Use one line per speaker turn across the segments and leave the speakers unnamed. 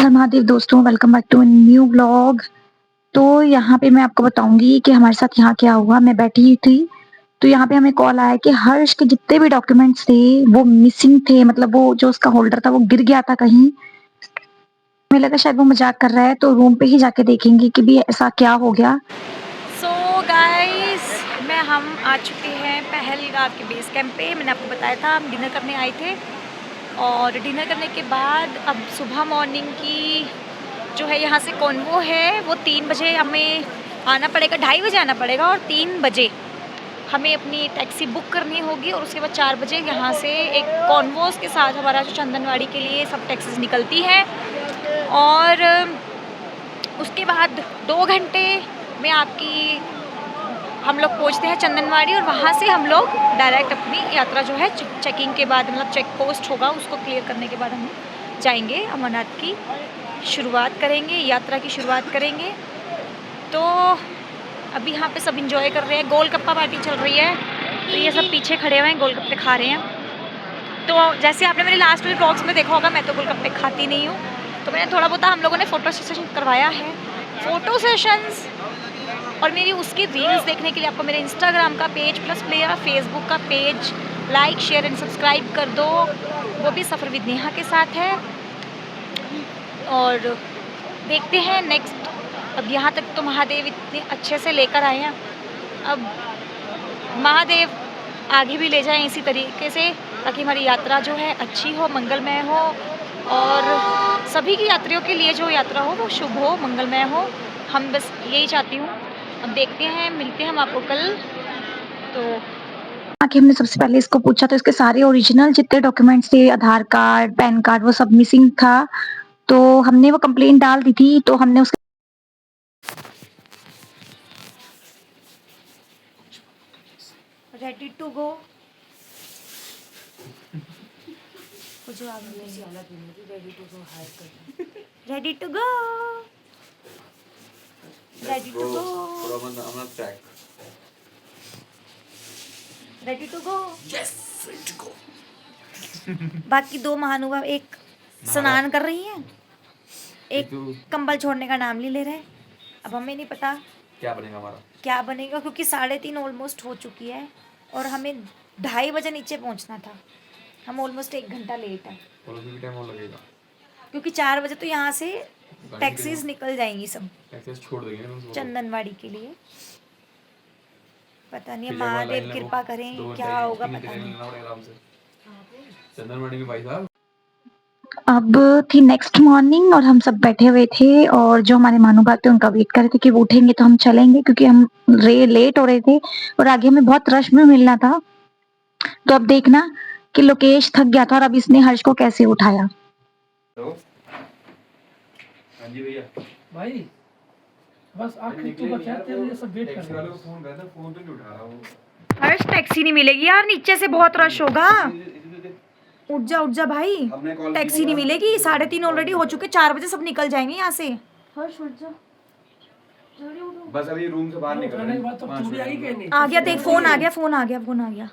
हर महादेव दोस्तों, welcome back to new vlog. तो यहाँ पे मैं आपको बताऊंगी कि हमारे साथ यहाँ क्या हुआ। मैं बैठी ही थी तो यहाँ पे हमें कॉल आया कि हर्ष के जितने भी डॉक्यूमेंट्स थे वो मिसिंग थे। मतलब वो जो उसका होल्डर था वो गिर गया था कहीं। मुझे लगा शायद वो मजाक कर रहा है, तो रूम पे ही जाके देखेंगे कि भी ऐसा क्या हो गया।
सो गाइस, हम आ चुके हैं पहलगाम के बेस कैंप पे। मैंने आपको बताया था हम डिनर करने आए थे, और डिनर करने के बाद अब सुबह मॉर्निंग की जो है यहाँ से कॉन्वो है, वो 3 बजे हमें आना पड़ेगा, 2:30 बजे आना पड़ेगा, और 3 बजे हमें अपनी टैक्सी बुक करनी होगी। और उसके बाद 4 बजे यहाँ से एक कॉन्वोस के साथ हमारा जो चंदनवाड़ी के लिए सब टैक्सीज निकलती हैं, और उसके बाद 2 घंटे में हम लोग पहुँचते हैं चंदनवाड़ी, और वहाँ से हम लोग डायरेक्ट अपनी यात्रा जो है चेकिंग के बाद, मतलब चेक पोस्ट होगा उसको क्लियर करने के बाद हम जाएंगे, अमरनाथ की शुरुआत करेंगे, यात्रा की शुरुआत करेंगे। तो अभी यहाँ पे सब इंजॉय कर रहे हैं, गोलगप्पा पार्टी चल रही है, तो ये सब पीछे खड़े हुए हैं, गोलगप्पे खा रहे हैं। तो जैसे आपने मेरे लास्ट वाले ब्लॉग्स में देखा होगा, मैं तो गोलगप्पे खाती नहीं हूँ, तो मैंने थोड़ा बहुत हम लोगों ने फ़ोटो सेशन करवाया है। फ़ोटो सेशंस और मेरी उसकी रील्स देखने के लिए आपको मेरे इंस्टाग्राम का पेज प्लस मेरा फेसबुक का page like share and subscribe कर दो, वो भी सफ़र विद नेहा के साथ है। और देखते हैं नेक्स्ट। अब यहाँ तक तो महादेव इतने अच्छे से लेकर आए हैं, अब महादेव आगे भी ले जाएं इसी तरीके से, ताकि हमारी यात्रा जो है अच्छी हो, मंगलमय हो, और सभी की यात्रियों के लिए जो यात्रा हो वो शुभ हो, मंगलमय हो। हम बस यही चाहती हूँ। अब देखते हैं, मिलते हैं हम आपको कल। तो
आके हमने सबसे पहले इसको पूछा तो इसके सारे ओरिजिनल जितने डॉक्यूमेंट्स थे, आधार कार्ड, पैन कार्ड, वो सब मिसिंग था। तो हमने वो कंप्लेंट डाल दी थी, तो हमने उसके
ready to go, ready to go, ready to go, ready to go, ready to go, yes ready to go. बाकी 2 महानुभाव एक स्नान कर रही हैं, एक कंबल छोड़ने का नाम नहीं ले रहे। अब हमें नहीं पता
क्या बनेगा हमारा,
क्या बनेगा, क्योंकि 3:30 ऑलमोस्ट हो चुकी है, और हमें 2:30 बजे नीचे पहुंचना था। हम ऑलमोस्ट 1 घंटा लेट है,
और भी टाइम और लगेगा,
क्योंकि 4 बजे तो यहाँ से टैक्सीज निकल जाएंगी सब
टैक्सीज छोड़ देंगे
चंदनवाड़ी के लिए। पता नहीं, महादेव कृपा करें क्या होगा, पता नहीं।
चंदनवाड़ी में भाई साहब
अब थी नेक्स्ट मॉर्निंग और हम सब बैठे हुए थे, और जो हमारे महानुभाव थे उनका वेट कर रहे थे कि वो उठेंगे तो हम चलेंगे, क्योंकि हम लेट हो रहे थे और आगे हमें बहुत रश में मिलना था। तो अब देखना कि लोकेश थक गया था और अब इसने हर्ष को कैसे उठाया।
हेलो, हाँ जी भैया।
भाई बस आखिर तो बचा, तेरे लिए सब वेट कर
टैक्सी
रहे
वाले
हैं।
को फोन करता, फोन तो नहीं उठा रहा वो।
हर्ष, टैक्सी नहीं मिलेगी यार, नीचे से बहुत रश होगा। उठ जा भाई, टैक्सी नहीं मिलेगी, 3:30 ऑलरेडी हो चुके, 4 बजे सब निकल जाएंगे यहाँ से। हर्ष उठ जा,
बस अभी रूम से बाहर निकल
उठाने के बाद तो चूड़ी आई कि नहीं?
आ गया, देख फोन आ गया।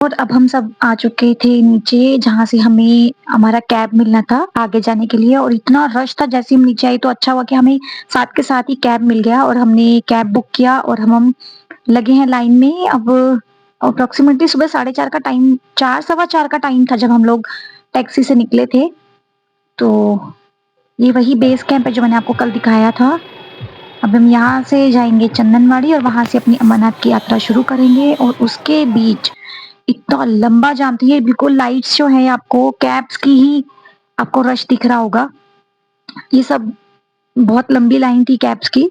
और अब हम सब आ चुके थे नीचे, जहाँ से हमें हमारा कैब मिलना था आगे जाने के लिए। और इतना रश था, जैसे हम नीचे आई तो अच्छा हुआ कि हमें साथ के साथ ही कैब मिल गया, और हमने कैब बुक किया और हम लगे हैं लाइन में। अब अप्रोक्सीमेटली सुबह 4:30 का टाइम, 4 सवा 4 का टाइम था जब हम लोग टैक्सी से निकले थे। तो ये वही बेस कैंप है जो मैंने आपको कल दिखाया था। अब हम यहाँ से जाएंगे चंदनवाड़ी और वहां से अपनी अमरनाथ की यात्रा शुरू करेंगे। और उसके बीच इतना लंबा जाम था, ये बिल्कुल लाइट्स जो है आपको कैब्स की ही आपको रश दिख रहा होगा। ये सब बहुत लंबी लाइन थी कैब्स की।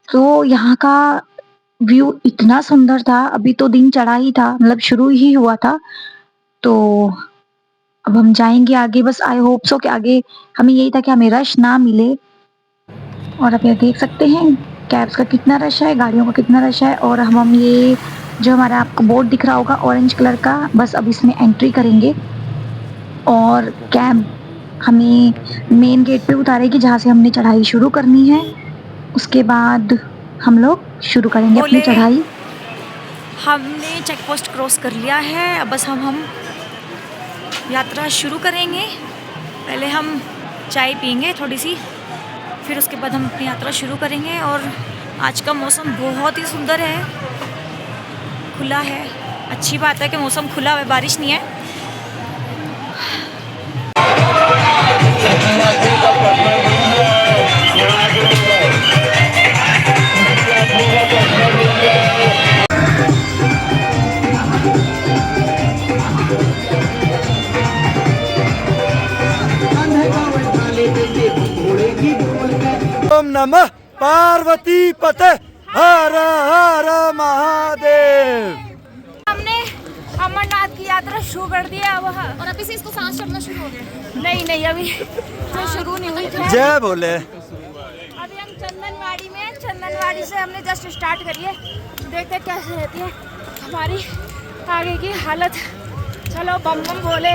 तो यहाँ का व्यू इतना सुंदर था, अभी तो दिन चढ़ा ही था, मतलब शुरू ही हुआ था। तो अब हम जाएंगे आगे, बस आई होप सो कि आगे हमें यही था कि हमें रश ना मिले। और अब ये देख सकते हैं कैब्स का कितना रश है, गाड़ियों का कितना रश है। और हम ये जो हमारा आपको बोर्ड दिख रहा होगा ऑरेंज कलर का, बस अब इसमें एंट्री करेंगे और कैब हमें मेन गेट पे उतारेगी जहाँ से हमने चढ़ाई शुरू करनी है। उसके बाद हम लोग शुरू करेंगे अपनी चढ़ाई।
हमने चेक पोस्ट क्रॉस कर लिया है, अब बस हम यात्रा शुरू करेंगे। पहले हम चाय पियेंगे थोड़ी सी, फिर उसके बाद हम अपनी यात्रा शुरू करेंगे। और आज का मौसम बहुत ही सुंदर है, खुला है। अच्छी बात है कि मौसम खुला है, बारिश नहीं है।
ओम नमः पार्वती पते हर हर महादेव।
हमने अमरनाथ की यात्रा शुरू कर दी है अब, और अभी से इसको सांस चढ़ना शुरू हो गया। नहीं अभी तो शुरू नहीं हुई थी।
जय बोले।
अभी हम चंदनवाड़ी में, चंदनवाड़ी से हमने जस्ट स्टार्ट करी है। देखते कैसे रहती है हमारी आगे की हालत। चलो बम बम बोले।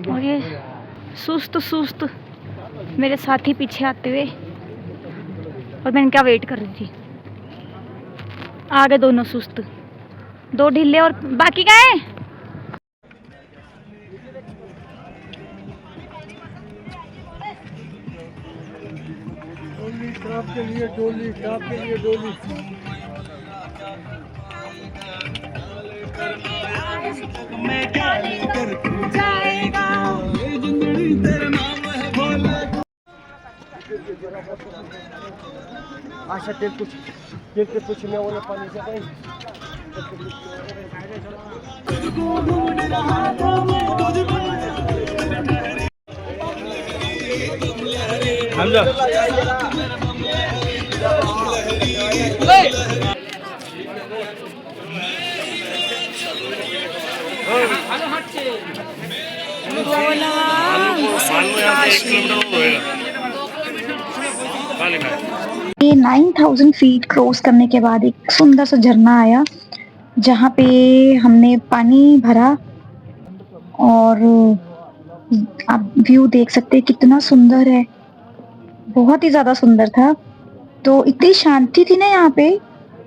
और ये सुस्त मेरे साथी पीछे आते हुए, और मैं इनका वेट कर रही थी। आगे दोनों सुस्त, दो ढीले और बाकी गए।
डोली आशा तेल कुछ मैं वो पानी से कहीं
ये 9000 फीट क्रॉस करने के बाद एक सुंदर सा झरना आया, जहाँ पे हमने पानी भरा। और आप व्यू देख सकते हैं कितना सुंदर है, बहुत ही ज्यादा सुंदर था। तो इतनी शांति थी ना यहाँ पे,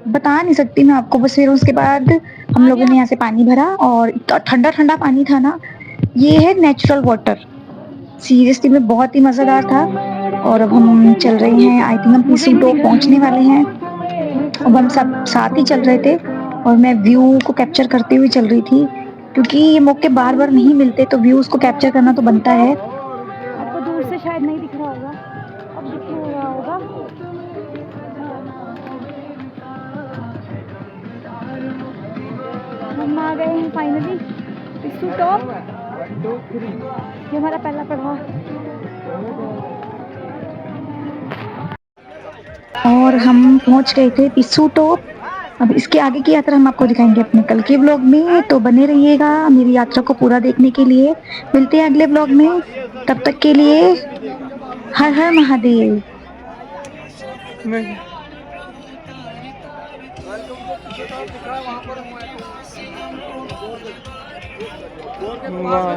बता नहीं सकती मैं आपको। बस फिर उसके बाद हम लोगों ने यहाँ से पानी भरा, और इतना ठंडा ठंडा पानी था ना। ये है नेचुरल वाटर, सीरियसली में बहुत ही मजेदार था। और अब हम चल रहे हैं, आई थिंक हम पिसूटो पहुंचने वाले हैं। अब हम सब साथ ही चल रहे थे, और मैं व्यू को कैप्चर करते हुए चल रही थी, क्योंकि ये मौके बार बार नहीं मिलते, तो व्यूज को कैप्चर करना तो बनता है। आपको दूर से शायद नहीं दिख रहा होगा, अब दिख रहा होगा। हम आ गए हैं फाइनली पिस्सू टॉप। ये हमारा पहला पड़ाव, और हम पहुंच गए थे पिस्सू टॉप। अब इसके आगे की यात्रा हम आपको दिखाएंगे अपने कल के ब्लॉग में, तो बने रहिएगा मेरी यात्रा को पूरा देखने के लिए। मिलते हैं अगले ब्लॉग में, तब तक के लिए हर हर महादेव।
वाह।